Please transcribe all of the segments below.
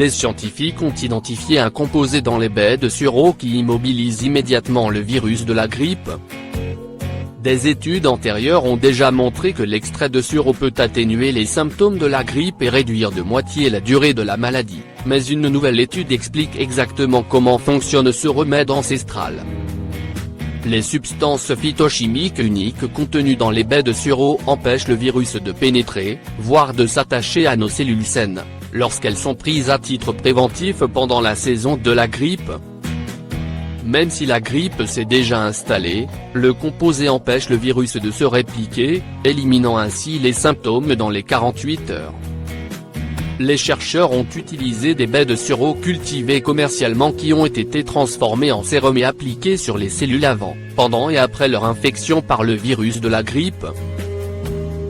Des scientifiques ont identifié un composé dans les baies de sureau qui immobilise immédiatement le virus de la grippe. Des études antérieures ont déjà montré que l'extrait de sureau peut atténuer les symptômes de la grippe et réduire de moitié la durée de la maladie, mais une nouvelle étude explique exactement comment fonctionne ce remède ancestral. Les substances phytochimiques uniques contenues dans les baies de sureau empêchent le virus de pénétrer, voire de s'attacher à nos cellules saines, lorsqu'elles sont prises à titre préventif pendant la saison de la grippe. Même si la grippe s'est déjà installée, le composé empêche le virus de se répliquer, éliminant ainsi les symptômes dans les 48 heures. Les chercheurs ont utilisé des baies de sureau cultivées commercialement qui ont été transformées en sérum et appliquées sur les cellules avant, pendant et après leur infection par le virus de la grippe.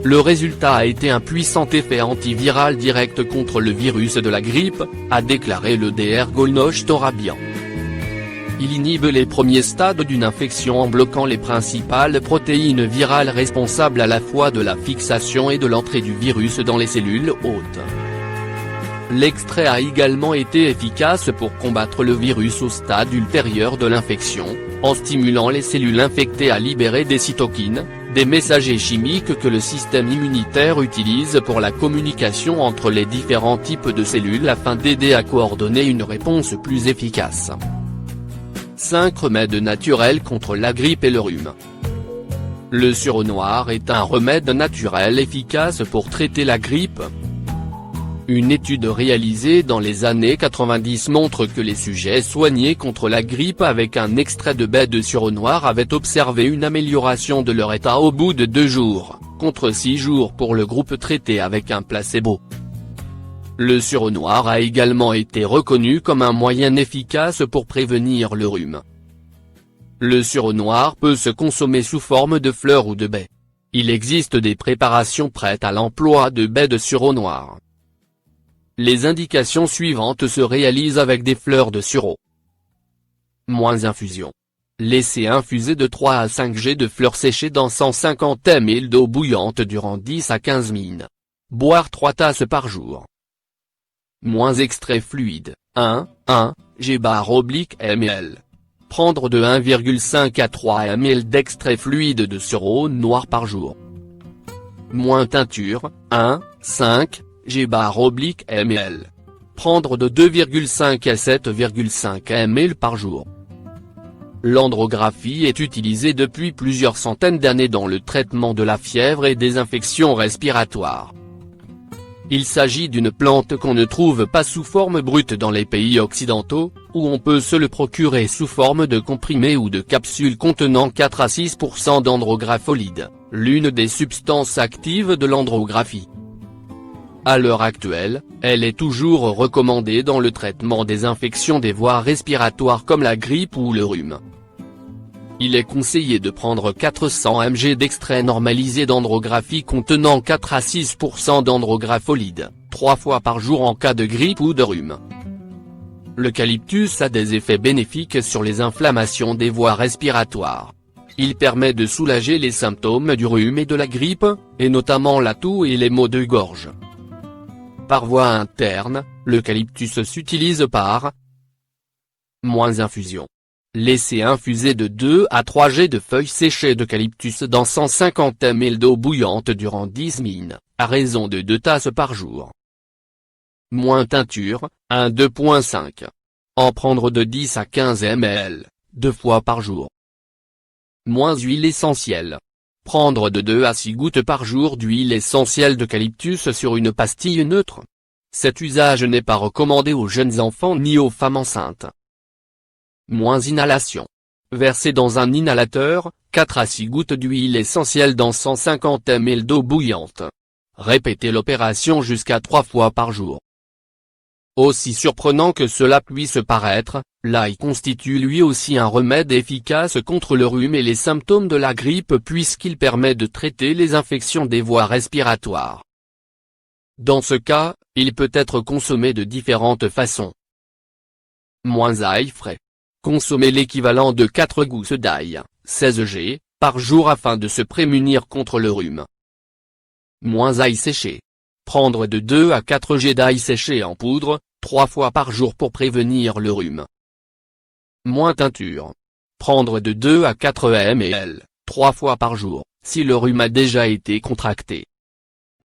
Le résultat a été un puissant effet antiviral direct contre le virus de la grippe, a déclaré le Dr Golnosh Torabian. Il inhibe les premiers stades d'une infection en bloquant les principales protéines virales responsables à la fois de la fixation et de l'entrée du virus dans les cellules hôtes. L'extrait a également été efficace pour combattre le virus au stade ultérieur de l'infection, en stimulant les cellules infectées à libérer des cytokines, des messagers chimiques que le système immunitaire utilise pour la communication entre les différents types de cellules afin d'aider à coordonner une réponse plus efficace. 5 remèdes naturels contre la grippe et le rhume. Le sureau noir est un remède naturel efficace pour traiter la grippe. Une étude réalisée dans les années 90 montre que les sujets soignés contre la grippe avec un extrait de baie de sureau noir avaient observé une amélioration de leur état au bout de 2 jours, contre 6 jours pour le groupe traité avec un placebo. Le sureau noir a également été reconnu comme un moyen efficace pour prévenir le rhume. Le sureau noir peut se consommer sous forme de fleurs ou de baies. Il existe des préparations prêtes à l'emploi de baies de sureau noir. Les indications suivantes se réalisent avec des fleurs de sureau. Infusion. Laissez infuser de 3 à 5 g de fleurs séchées dans 150 ml d'eau bouillante durant 10 à 15 minutes. Boire 3 tasses par jour. Extrait fluide, 1 g/ml. Prendre de 1,5 à 3 ml d'extrait fluide de sureau noir par jour. Teinture, 5 g/ml. Prendre de 2,5 à 7,5 ml par jour. L'andrographie est utilisée depuis plusieurs centaines d'années dans le traitement de la fièvre et des infections respiratoires. Il s'agit d'une plante qu'on ne trouve pas sous forme brute dans les pays occidentaux, où on peut se le procurer sous forme de comprimés ou de capsules contenant 4 à 6% d'andrographolide, l'une des substances actives de l'andrographie. À l'heure actuelle, elle est toujours recommandée dans le traitement des infections des voies respiratoires comme la grippe ou le rhume. Il est conseillé de prendre 400 mg d'extrait normalisé d'andrographie contenant 4 à 6% d'andrographolide, 3 fois par jour en cas de grippe ou de rhume. L'eucalyptus a des effets bénéfiques sur les inflammations des voies respiratoires. Il permet de soulager les symptômes du rhume et de la grippe, et notamment la toux et les maux de gorge. Par voie interne, l'eucalyptus s'utilise par infusion. Laissez infuser de 2 à 3 g de feuilles séchées d'eucalyptus dans 150 ml d'eau bouillante durant 10 minutes, à raison de 2 tasses par jour. Teinture, 2,5. En prendre de 10 à 15 ml, 2 fois par jour. Huile essentielle. Prendre de 2 à 6 gouttes par jour d'huile essentielle d'eucalyptus sur une pastille neutre. Cet usage n'est pas recommandé aux jeunes enfants ni aux femmes enceintes. Inhalation. Verser dans un inhalateur, 4 à 6 gouttes d'huile essentielle dans 150 ml d'eau bouillante. Répétez l'opération jusqu'à 3 fois par jour. Aussi surprenant que cela puisse paraître, l'ail constitue lui aussi un remède efficace contre le rhume et les symptômes de la grippe puisqu'il permet de traiter les infections des voies respiratoires. Dans ce cas, il peut être consommé de différentes façons. Ail frais. Consommez l'équivalent de 4 gousses d'ail, 16 g, par jour afin de se prémunir contre le rhume. Ail séché. Prendre de 2 à 4 g d'ail séché en poudre, 3 fois par jour pour prévenir le rhume. Moins teinture. Prendre de 2 à 4 ml, 3 fois par jour, si le rhume a déjà été contracté.